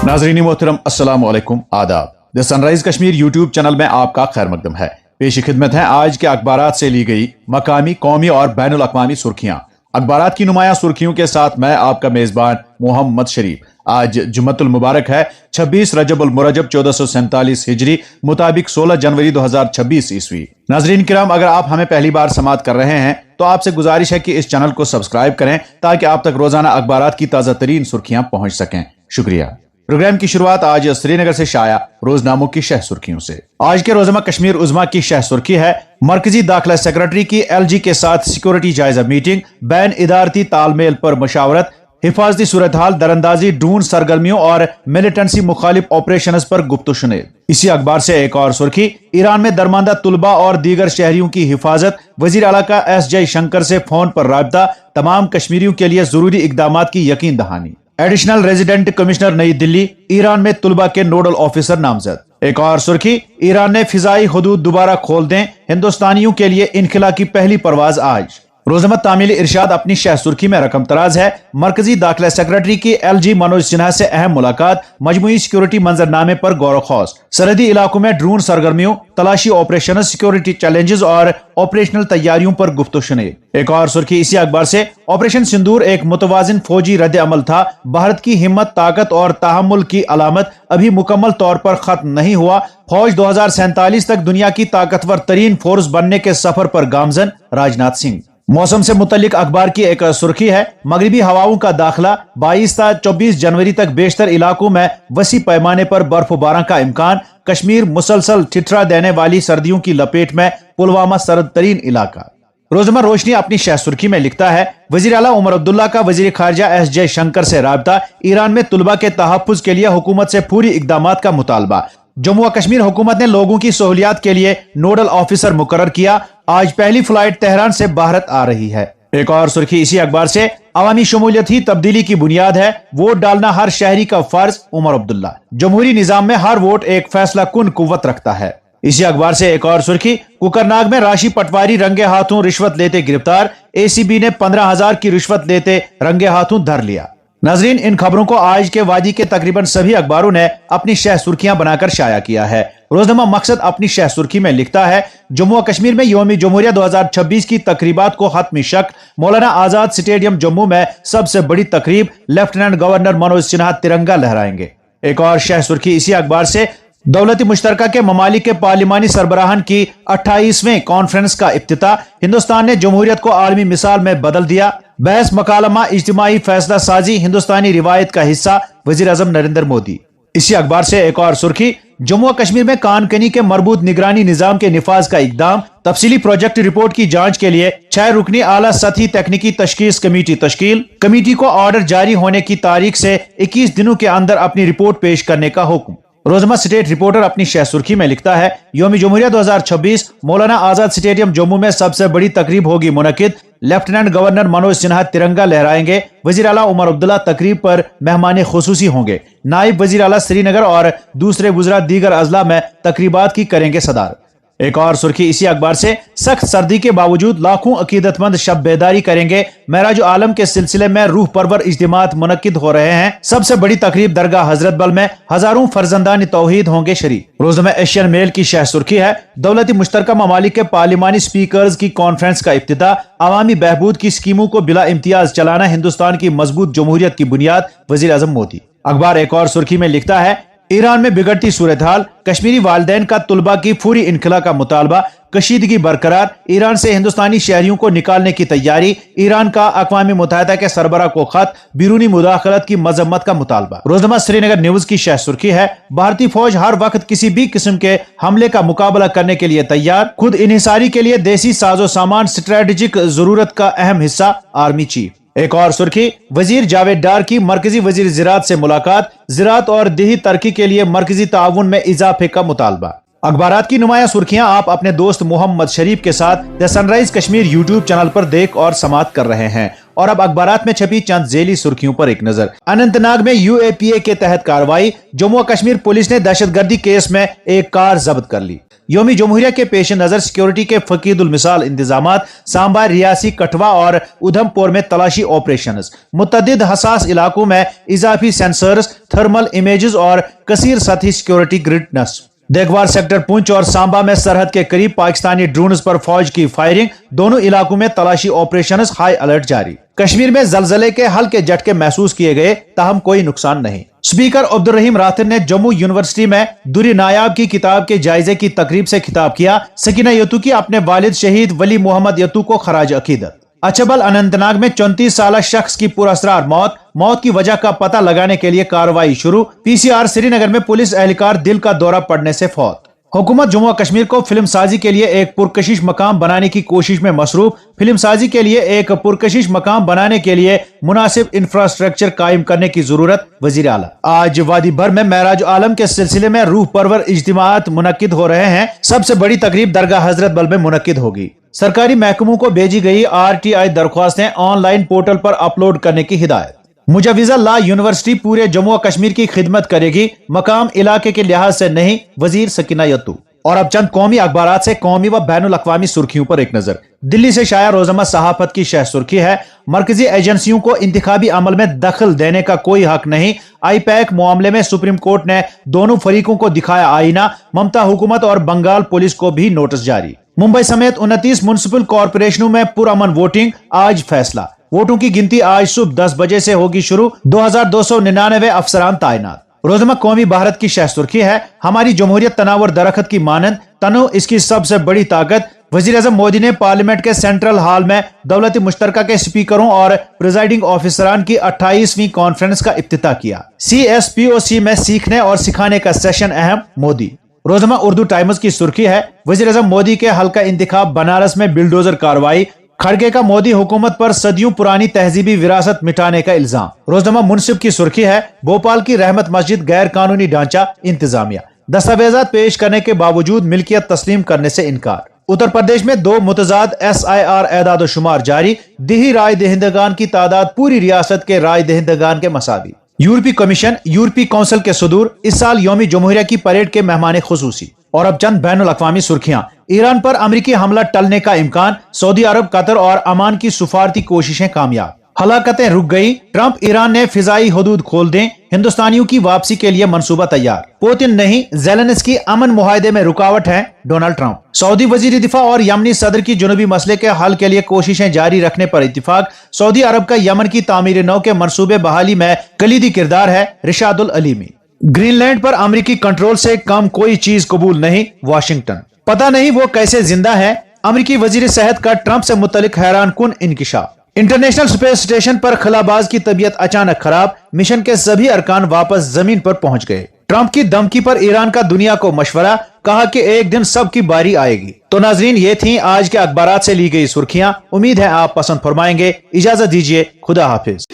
नाजरीन मोहतरम अस्सलाम वालेकुम आदाब। The sunrise Kashmir YouTube channel में आपका खैर मकदम है। पेश खिदमत है आज के अखबारात से ली गई मकामी, कौमी और बैनुल अक़वामी सुर्खियां। अखबारात की नुमाया सुर्खियों के साथ मैं आपका मेजबान मोहम्मद शरीफ। आज जुम्मतुल मुबारक है 26 रजबुल मुरजब 1447 हिजरी मुताबिक 16 जनवरी 2026 ईस्वी। नाजरीन किराम, अगर आप हमें पहली बार समाअत कर रहे हैं तो आपसे गुजारिश है कि इस चैनल को सब्सक्राइब करें ताकि आप तक रोजाना अखबारात की ताज़ा तरीन सुर्खियां पहुंच सकें। शुक्रिया। प्रोग्राम की शुरुआत आज श्रीनगर से शाया रोजनामों की शह सुर्खियों से। आज के रोजनामा कश्मीर उज़्मा की शह सुर्खी है मरकजी दाखिला सेक्रेटरी की LG के साथ सिक्योरिटी जायजा मीटिंग, बैन इदारती तालमेल पर मशावरत, हिफाजती सूरत हाल, दरअंदाजी, ड्रोन सरगर्मियों और मिलिटेंसी मुखालिफ ऑपरेशन पर गुफ्तगू शुनीद। इसी अखबार से एक और सुर्खी, ईरान में दरमांदा तुलबा और दीगर शहरियों की हिफाजत, वजीर आला का S जयशंकर से फोन पर राब्ता, तमाम कश्मीरियों के लिए जरूरी इकदामात की यकीन दहानी। एडिशनल रेजिडेंट कमिश्नर नई दिल्ली, ईरान में तुलबा के नोडल ऑफिसर नामजद। एक और सुर्खी, ईरान ने फिजाई हुदूद दोबारा खोल दें, हिंदुस्तानियों के लिए इनखिला की पहली परवाज आज। रोजनामा तामीली इरशाद अपनी शह सुर्खी में रकम तराज है मरकजी दाखिला सेक्रेटरी की LG मनोज सिन्हा से अहम मुलाकात, मजमूई सिक्योरिटी मंजरनामे पर गौर खौस, सरहदी इलाकों में ड्रोन सरगर्मियों, तलाशी ऑपरेशन, सिक्योरिटी चैलेंजेस और ऑपरेशनल तैयारियों पर गुफ्तगू शुनीद। एक और सुर्खी इसी अखबार से, ऑपरेशन सिंदूर एक मुतवाजिन फौजी रद्द अमल था, भारत की हिम्मत, ताकत और तहम्मुल की अलामत अभी मुकम्मल तौर पर खत्म नहीं हुआ, फौज 2047 तक दुनिया की ताकतवर तरीन फोर्स बनने के सफर पर गामजन, राजनाथ सिंह। मौसम से मुतल्लिक अखबार की एक सुर्खी है मगरिबी हवाओं का दाखिला, 22 से 24 जनवरी तक बेशतर इलाकों में वसी पैमाने पर बर्फबारी का इम्कान, कश्मीर मुसलसल ठिठुरा देने वाली सर्दियों की लपेट में, पुलवामा सर्द तरीन इलाका। रोजनामा रोशनी अपनी शह सुर्खी में लिखता है वजीर आला उमर अब्दुल्ला का वजीर खारजा S जयशंकर से राब्ता, ईरान में तुलबा के तहफ्फुज के लिए हुकूमत से पूरी इकदामात का मुतालबा। जम्मू व कश्मीर हुकूमत ने लोगों की सहूलियात के लिए नोडल ऑफिसर मुकर्रर किया, आज पहली फ्लाइट तेहरान से भारत आ रही है। एक और सुर्खी इसी अखबार से, अवामी शमूलियत ही तब्दीली की बुनियाद है, वोट डालना हर शहरी का फर्ज, उमर अब्दुल्ला। जमहूरी निजाम में हर वोट एक फैसला कुन कुव्वत रखता है। इसी अखबार से एक और सुर्खी, कुकरनाग में राशि पटवारी रंगे हाथों रिश्वत लेते गिरफ्तार, ACB ने 15,000 की रिश्वत लेते रंगे हाथों धर लिया। नाजरीन, इन खबरों को आज के वादी के तकरीबन सभी अखबारों ने अपनी शह सुर्खियां बनाकर शाया किया है। रोजनामा मकसद अपनी शह सुर्खी में लिखता है जम्मू व कश्मीर में यौम जमहूरिया 2026 की तकरीबात को हत्मी शक, मौलाना आजाद स्टेडियम जम्मू में सबसे बड़ी तकरीब, लेफ्टिनेंट गवर्नर मनोज सिन्हा तिरंगा लहराएंगे। एक और शह सुर्खी इसी अखबार से, दौलती मुश्तरका के ममालिक के पार्लिमानी सरबराहान की 28वें कॉन्फ्रेंस का इफ्तिताह, हिंदुस्तान ने जमहूरियत को आलमी मिसाल में बदल दिया, बहस मकालमा इज्तिमाई फैसला साजी हिंदुस्तानी रिवायत का हिस्सा, वजीर आजम नरेंद्र मोदी। इसी अखबार से एक और सुर्खी, जम्मू व कश्मीर में कानकनी के मरबूत निगरानी निजाम के निफाज का इकदाम, तफसीली प्रोजेक्ट रिपोर्ट की जांच के लिए 6 रुकनी आला सतही तकनीकी तशखीस कमेटी तश्कील, कमेटी को ऑर्डर जारी होने की तारीख से 21 दिनों के अंदर अपनी रिपोर्ट पेश करने का हुक्म। रोजनामा स्टेट रिपोर्टर अपनी शह सुर्खी में लिखता है यौम जमहूरिया 2026 मौलाना आजाद स्टेडियम जम्मू में सबसे बड़ी तकरीब होगी मुनक्किद, लेफ्टिनेंट गवर्नर मनोज सिन्हा तिरंगा लहराएंगे, वजीर आला उमर अब्दुल्ला तकरीब पर मेहमान खुसूसी होंगे, नायब वजीर आला श्रीनगर और दूसरे वज़रा दीगर अजला में तकरीबात की करेंगे सदारत। एक और सुर्खी इसी अखबार से, सख्त सर्दी के बावजूद लाखों अकीदतमंद शब बेदारी करेंगे, मेराज आलम के सिलसिले में रूह परवर इज्तिमात मुनक्किद हो रहे हैं, सबसे बड़ी तकरीब दरगाह हजरत बल में हजारों फर्जंदान तौहीद होंगे शरीक। रोजनामा एशियन मेल की शह सुर्खी है दौलती मुश्तरका ममालिक के पार्लिमानी स्पीकर्स की कॉन्फ्रेंस का इफ्तिताह, अवामी बहबूद की स्कीमों को बिला इम्तियाज चलाना हिंदुस्तान की मजबूत जमहूरियत की बुनियाद, वजीर आजम मोदी। अखबार एक और सुर्खी में लिखता है ईरान में बिगड़ती सूरत हाल, कश्मीरी वालिदैन का तुलबा की पूरी इनखिला का मुतालबा, कशीदगी बरकरार, ईरान से हिंदुस्तानी शहरियों को निकालने की तैयारी, ईरान का अक़वाम मुत्तहिदा के सरबराह को खत, बिरूनी मुदाखलत की मजम्मत का मुतालबा। रोजनामा श्रीनगर न्यूज की शह सुर्खी है भारतीय फौज हर वक्त किसी भी किस्म के हमले का मुकाबला करने के लिए तैयार, खुद इन्हिसारी के लिए देसी साजो सामान स्ट्रेटेजिक जरूरत का अहम हिस्सा, आर्मी चीफ। एक और सुर्खी, वजीर जावेद डार की मरकजी वजीर ज़राअत से मुलाकात, ज़राअत और देही तरक्की के लिए मरकजी ताउन में इजाफे का मुतालबा। अखबारात की नुमाया सुर्खियां आप अपने दोस्त मोहम्मद शरीफ के साथ the sunrise Kashmir YouTube channel पर देख और समाअत कर रहे हैं। और अब अखबारात में छपी चंद झेली सुर्खियों पर एक नजर। अनंतनाग में UAPA के तहत कार्रवाई, जम्मू कश्मीर पुलिस ने दहशतगर्दी केस में एक कार जब्त कर ली। यौम जमहूरिया के पेश नजर सिक्योरिटी के फकीदुल मिसाल इंतजामात, सांबा, रियासी, कठवा और उधमपुर में तलाशी ऑपरेशन, मुतअद्दिद हसास इलाकों में इजाफी सेंसर्स, थर्मल इमेजेस और कसीर सतही security grid नस्ब। Degwar sector Poonch और सांबा में सरहद के करीब पाकिस्तानी ड्रोन्स पर फौज की फायरिंग, दोनों इलाकों में तलाशी ऑपरेशंस, हाई अलर्ट जारी। कश्मीर में जलजले के हल्के झटके महसूस किए गए, ताहम कोई नुकसान नहीं। स्पीकर अब्दुल रहीम राथिर ने जम्मू यूनिवर्सिटी में दुरी नायाब की किताब के जायजे की तकरीब से खिताब किया। सकीना यतू की अपने वालिद शहीद वली मोहम्मद यतू को खराज अकीदत। अछबल अनंतनाग में 34 साल शख्स की पुरअसरार मौत की वजह का पता लगाने के लिए कार्रवाई शुरू। पीसीआर श्रीनगर में पुलिस एहलकार दिल का दौरा पड़ने से फौत। हुकूमत जम्मू कश्मीर को फिल्म साजी के लिए एक पुरकशिश मकाम बनाने की कोशिश में मसरूफ। फिल्म साजी के लिए एक पुरकशिश मकाम बनाने के लिए मुनासिब इंफ्रास्ट्रक्चर कायम करने की जरूरत। वजीर आला आज वादी भर में महराज आलम के सिलसिले में रूह परवर इज्तिमात मुनक्किद हो रहे हैं। सबसे बड़ी तकरीब दरगाह हजरत बल में मुनक्किद होगी। सरकारी महकमों को भेजी गई RTI दरख्वास्तें ऑनलाइन पोर्टल पर अपलोड करने की हिदायत। मुजविजा ला यूनिवर्सिटी पूरे जम्मू और कश्मीर की खिदमत करेगी, मकाम इलाके के लिहाज से नहीं, वजीर सकीना यतू। और अब चंद कौमी अखबारात से कौमी व बैनुल अक़वामी सुर्खियों पर एक नजर। दिल्ली से शाया रोजनामा सहाफत की शह सुर्खी है, मरकजी एजेंसियों को इंतखाबी अमल में दखल देने का कोई हक नहीं। IPAC मामले में सुप्रीम कोर्ट ने दोनों फरीकों को दिखाया आईना। ममता हुकूमत और बंगाल पुलिस को भी नोटिस जारी। मुंबई समेत 29 म्युनिसिपल कॉरपोरेशनों में पुरअमन वोटिंग, आज फैसला। वोटों की गिनती आज सुबह 10 बजे से होगी शुरू। 2299 अफसरान तैनात। रोजमा कौमी भारत की शह सुर्खी है, हमारी जमहूरियत तनावर दरख्त की मानंद, तनो इसकी सबसे बड़ी ताकत। वजीर आज़म मोदी ने पार्लियामेंट के सेंट्रल हॉल में दौलती मुश्तरका के स्पीकरों और प्रिजाइडिंग ऑफिसरान की 28वीं कॉन्फ्रेंस का इफ्तिताह किया। CSPOC में सीखने और सिखाने का सेशन अहम, मोदी। रोजमा उर्दू टाइम्स की सुर्खी है, वजीर आज़म मोदी के हल्का इंतखाब बनारस में बिल्डोजर कार्रवाई। खड़गे का मोदी हुकूमत पर सदियों पुरानी तहजीबी विरासत मिटाने का इल्जाम। रोजनामा मुनसिफ की सुर्खी है, भोपाल की रहमत मस्जिद गैर कानूनी ढांचा, इंतजामिया। दस्तावेजात पेश करने के बावजूद मिल्कियत तस्लीम करने से इनकार। उत्तर प्रदेश में 2 मुतजाद SIR एदाद शुमार जारी। दिही राय दहिंदगान की तादाद पूरी रियासत के राय दहिंदगान के मसावी। यूरोपीय कमीशन, यूरोपीय काउंसिल के सदूर इस साल यौम जमहूरिया की परेड के मेहमान खुसूसी। और अब चंद बैनुल अक़वामी सुर्खियां। ईरान पर अमरीकी हमला टलने का इम्कान, सऊदी अरब, कतर और अमान की सुफारती कोशिशें कामयाब। हलाकतें रुक गई, ट्रंप ईरान ने फिजाई हदूद खोल दें, हिंदुस्तानियों की वापसी के लिए मंसूबा तैयार। पुतिन नहीं, ज़ेलेंस्की अमन मुआहदे में रुकावट है, डोनाल्ड ट्रंप। सऊदी वजीर दिफा और यमनी सदर की जनूबी मसले के हल के लिए कोशिशें जारी रखने पर इत्तिफाक। सऊदी अरब का यमन की तामीर नौ के मंसूबे बहाली में कलीदी किरदार है, रिशादुल अलीमी। ग्रीनलैंड पर अमरीकी कंट्रोल से कम कोई चीज कबूल नहीं, वाशिंगटन। पता नहीं वो कैसे जिंदा है, अमरीकी वजीर सेहत का ट्रंप से मुतल्लिक हैरान कुन इंकिशाफ। इंटरनेशनल स्पेस स्टेशन पर खलाबाज की तबीयत अचानक खराब, मिशन के सभी अरकान वापस जमीन पर पहुंच गए। ट्रंप की धमकी पर ईरान का दुनिया को मशवरा, कहा कि एक दिन सबकी बारी आएगी। तो नाजरीन, ये थी आज के अखबारात से ली गई सुर्खियां। उम्मीद है आप पसंद फरमाएंगे। इजाजत दीजिए, खुदा हाफिज।